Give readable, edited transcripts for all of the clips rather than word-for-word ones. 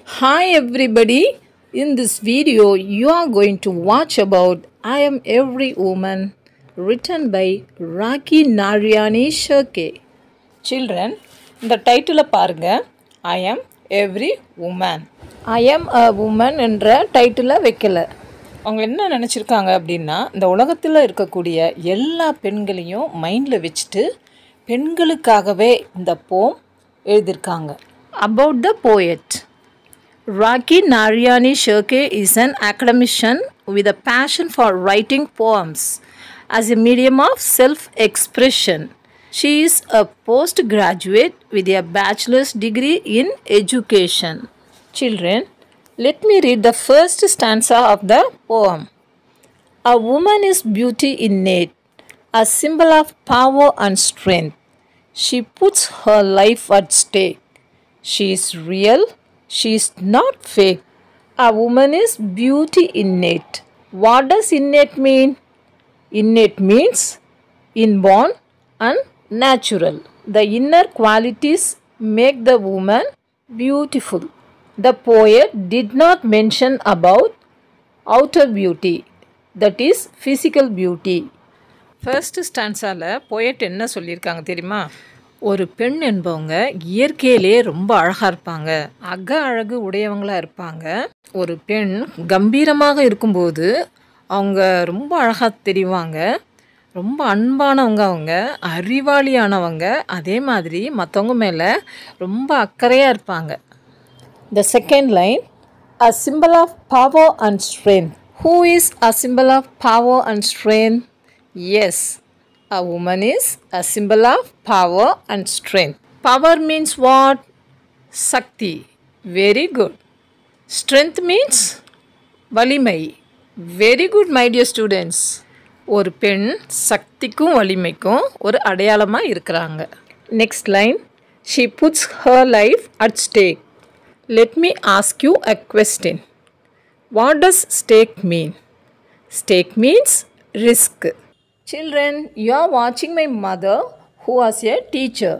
Hi everybody. In this video you are going to watch about I Am Every Woman written by Rakhi Narayani Shirke. Children, இந்த டைட்டிலை பாருங்க. I am every woman. I am a woman என்ற டைட்டிலை வைக்கல. அவங்க என்ன நினச்சிருக்காங்க அப்படின்னா இந்த உலகத்தில் இருக்கக்கூடிய எல்லா பெண்களையும் மைண்டில் வச்சுட்டு பெண்களுக்காகவே இந்த போம் எழுதியிருக்காங்க. About the poet. Rakhi Narayani Shirke is an academician with a passion for writing poems as a medium of self-expression. She is a postgraduate with a bachelor's degree in education. Children, let me read the first stanza of the poem. A woman is beauty innate, a symbol of power and strength. She puts her life at stake. She is real. She is not fake. A woman is beauty innate. What does innate mean? Innate means inborn and natural. The inner qualities make the woman beautiful. The poet did not mention about outer beauty, that is physical beauty. First ஸ்டான்ஸால் poet என்ன சொல்லியிருக்காங்க தெரியுமா? ஒரு பெண் என்பவங்க இயற்கையிலே ரொம்ப அழகாக இருப்பாங்க, அழகு உடையவங்களாக இருப்பாங்க. ஒரு பெண் கம்பீரமாக இருக்கும்போது அவங்க ரொம்ப அழகாக தெரிவாங்க, ரொம்ப அன்பானவங்க, அவங்க அறிவாளியானவங்க, அதே மாதிரி மற்றவங்க மேலே ரொம்ப அக்கறையாக இருப்பாங்க. The second line, a symbol of power and strength. Who is a symbol of power and strength? Yes, a woman is a symbol of power and strength. Power means what? Sakti. Very good. Strength means வலிமை. Very good, my dear students. ஒரு பெண் சக்திக்கும் வலிமைக்கும் ஒரு அடையாளமாக இருக்கிறாங்க. Next line, she puts her life at stake. Let me ask you a question. What does stake mean? Stake means risk. Children, you are watching my mother who was a teacher.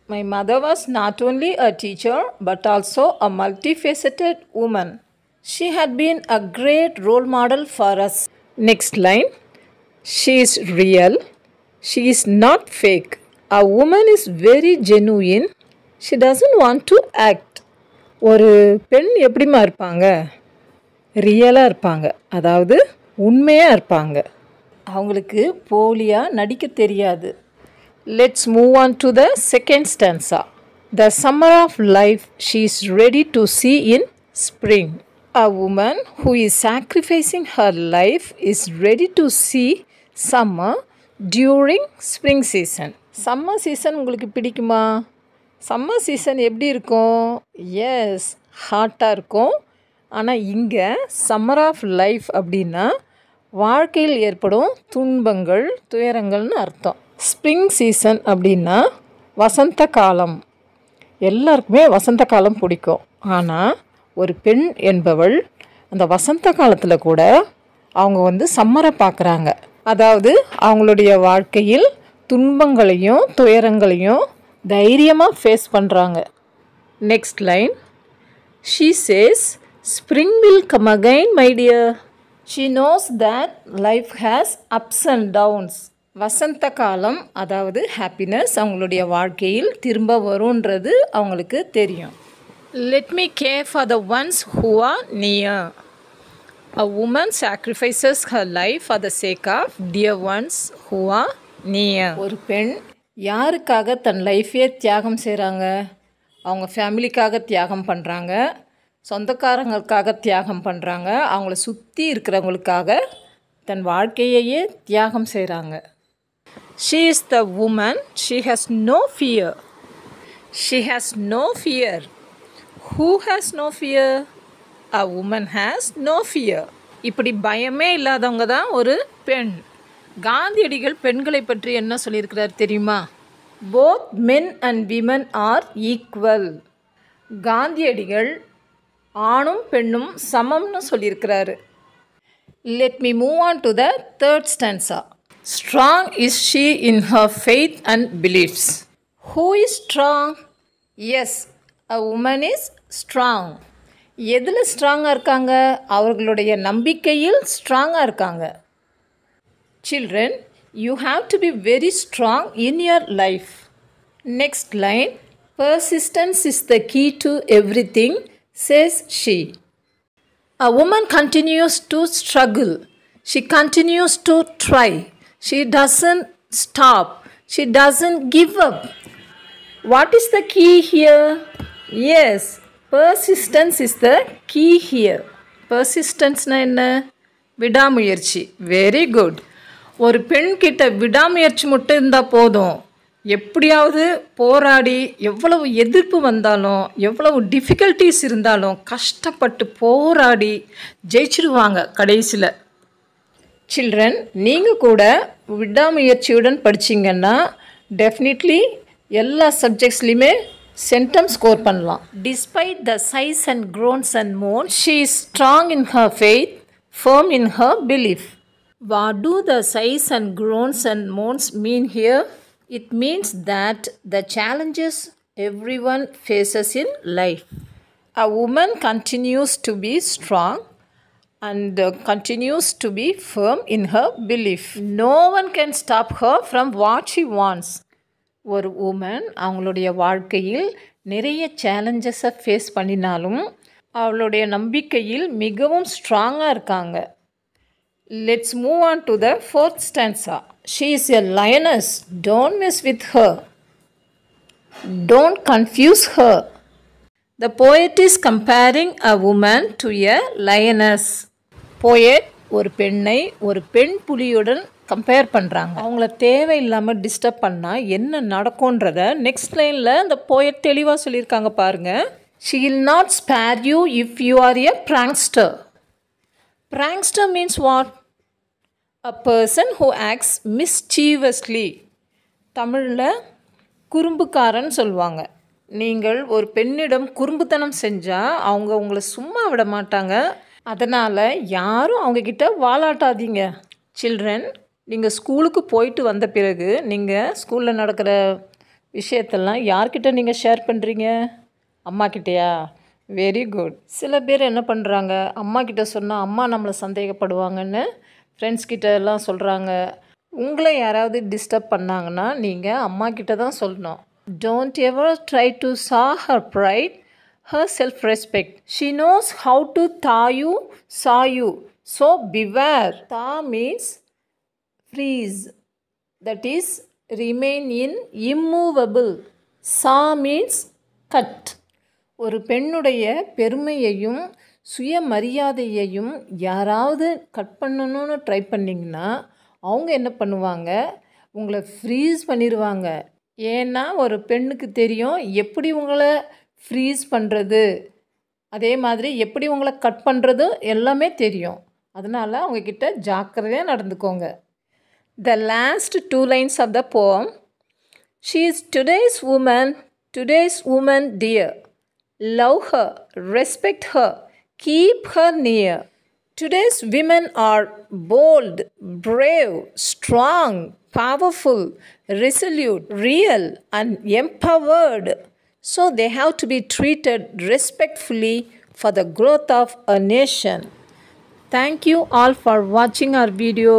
My mother was not only a teacher but also a multifaceted woman. She had been a great role model for us. Next line, she is real. She is not fake. A woman is very genuine. She doesn't want to act. ஒரு பெண் எப்படிமா இருப்பாங்க? ரியலாக இருப்பாங்க, அதாவது உண்மையாக இருப்பாங்க. அவங்களுக்கு போலியாக நடிக்க தெரியாது. Let's move on to the second stanza. The summer of life she is ready to see in spring. A woman who is sacrificing her life is ready to see summer during spring season. Summer season உங்களுக்கு பிடிக்குமா? Summer season எப்படி இருக்கும்? S, ஹாட்டாக இருக்கும். ஆனால் இங்கே summer of life அப்படின்னா வாழ்க்கையில் ஏற்படும் துன்பங்கள், துயரங்கள்னு அர்த்தம். ஸ்ப்ரிங் சீசன் அப்படின்னா வசந்த காலம். எல்லாருக்குமே வசந்த காலம் பிடிக்கும். ஆனால் ஒரு பெண் என்பவள் அந்த வசந்த காலத்தில் கூட அவங்க சம்மரை பார்க்குறாங்க. அதாவது அவங்களுடைய வாழ்க்கையில் துன்பங்களையும் துயரங்களையும் தைரியமாக ஃபேஸ் பண்ணுறாங்க. Next line, she says spring will come again my dear. She knows that life has ups and downs. வசந்த காலம் அதாவது ஹாப்பினஸ் அவங்களுடைய வாழ்க்கையில் திரும்ப வரும்ன்றது அவங்களுக்கு தெரியும். Let me care for the ones who are near. A woman sacrifices her life for the sake of dear ones who are near. ஒரு பெண் யாருக்காக தன் லைஃபையே தியாகம் செய்கிறாங்க? அவங்க ஃபேமிலிக்காக தியாகம் பண்ணுறாங்க, சொந்தக்காரங்களுக்காக தியாகம் பண்ணுறாங்க, அவங்கள சுற்றி இருக்கிறவங்களுக்காக தன் வாழ்க்கையையே தியாகம் செய்கிறாங்க. She is the woman, she has no fear. She has no fear. Who has no fear? A woman has no fear. இப்படி பயமே இல்லாதவங்க தான் ஒரு பெண். காந்தியடிகள் பெண்களை பற்றி என்ன சொல்லியிருக்கிறார் தெரியுமா? Both men and women are equal. காந்தியடிகள் ஆணும் பெண்ணும் சமம்னு சொல்லியிருக்கிறாரு. Let me move on to the third stanza. Strong is she in her faith and beliefs. Who is strong? Yes, a woman is strong. எதில் ஸ்ட்ராங்காக இருக்காங்க? அவர்களுடைய நம்பிக்கையில் ஸ்ட்ராங்காக இருக்காங்க. Children, you have to be very strong in your life. Next line, persistence is the key to everything, says she. A woman continues to struggle. She continues to try. She doesn't stop. She doesn't give up. What is the key here? Yes, persistence is the key here. Persistence na enna? விடாமுயற்சி. Very good. ஒரு பெண்கிட்ட விடாமுயற்சி மட்டும் இருந்தால் போதும். எப்படியாவது போராடி, எவ்வளவு எதிர்ப்பு வந்தாலும், எவ்வளவு டிஃபிகல்ட்டிஸ் இருந்தாலும் கஷ்டப்பட்டு போராடி ஜெயிச்சிடுவாங்க கடைசியில். சில்ட்ரன், நீங்கள் கூட விடாமுயற்சியுடன் படிச்சிங்கன்னா டெஃபினெட்லி எல்லா சப்ஜெக்ட்ஸ்லையுமே சென்டம் ஸ்கோர் பண்ணலாம். Despite the size and groans and moans, she is strong in her faith, firm in her belief. What do the sighs and groans and moans mean here? It means that the challenges everyone faces in life. A woman continues to be strong and continues to be firm in her belief. No one can stop her from what she wants. ஒரு woman அவங்களுடைய வாழ்க்கையில் நிறைய சேலஞ்சஸை face பண்ணினாலும் அவளுடைய நம்பிக்கையில் மிகவும் ஸ்ட்ராங்காக இருக்காங்க. Let's move on to the fourth stanza. She is a lioness. Don't mess with her. Don't confuse her. The poet is comparing a woman to a lioness. Poet ஒரு பெண்ணை ஒரு பெண் புலியுடன் கம்பேர் பண்ணுறாங்க. அவங்கள தேவையில்லாமல் டிஸ்டர்ப் பண்ணால் என்ன நடக்கும்ன்றத நெக்ஸ்ட் லைனில் அந்த போயட் தெளிவாக சொல்லியிருக்காங்க பாருங்கள். She will not spare you if you are a prankster. Prankster means what? A person who acts mischievously. தமிழில் குறும்புக்காரன் சொல்லுவாங்க. நீங்கள் ஒரு பெண்ணிடம் குறும்புத்தனம் செஞ்சால் அவங்க உங்களை சும்மா விட மாட்டாங்க. அதனால் யாரும் அவங்கக்கிட்ட வாலாட்டாதீங்க. சில்ட்ரன், நீங்கள் ஸ்கூலுக்கு போயிட்டு வந்த பிறகு நீங்கள் ஸ்கூலில் நடக்கிற விஷயத்தெல்லாம் யார்கிட்ட நீங்கள் ஷேர் பண்ணுறீங்க? அம்மா கிட்டேயா? Very good. சில பேர் என்ன பண்ணுறாங்க, அம்மா கிட்ட சொன்னால் அம்மா நம்மளை சந்தேகப்படுவாங்கன்னு ஃப்ரெண்ட்ஸ் கிட்ட எல்லாம் சொல்கிறாங்க. உங்களை யாராவது டிஸ்டர்ப் பண்ணாங்கன்னா நீங்கள் அம்மா கிட்ட தான் சொல்லணும். Don't ever try to saw her pride, her self respect. She knows how to saw you. So beware. That means freeze, that is remain in immovable. Saw means cut. ஒரு பெண்ணுடைய பெருமையையும் சுயமரியாதையையும் யாராவது கட் பண்ணணும்னு ட்ரை பண்ணிங்கன்னா அவங்க என்ன பண்ணுவாங்க, உங்களை ஃப்ரீஸ் பண்ணிடுவாங்க. ஏன்னா ஒரு பெண்ணுக்கு தெரியும் எப்படி உங்களை ஃப்ரீஸ் பண்ணுறது, அதே மாதிரி எப்படி உங்களை கட் பண்ணுறது எல்லாமே தெரியும். அதனால் அவங்கக்கிட்ட ஜாக்கிரதையாக நடந்துக்கோங்க. The last two lines of the poem. She is today's woman dear. Love her, respect her, keep her near. Today's women are bold, brave, strong, powerful, resolute, real, and empowered. So they have to be treated respectfully for the growth of a nation. Thank you all for watching our video.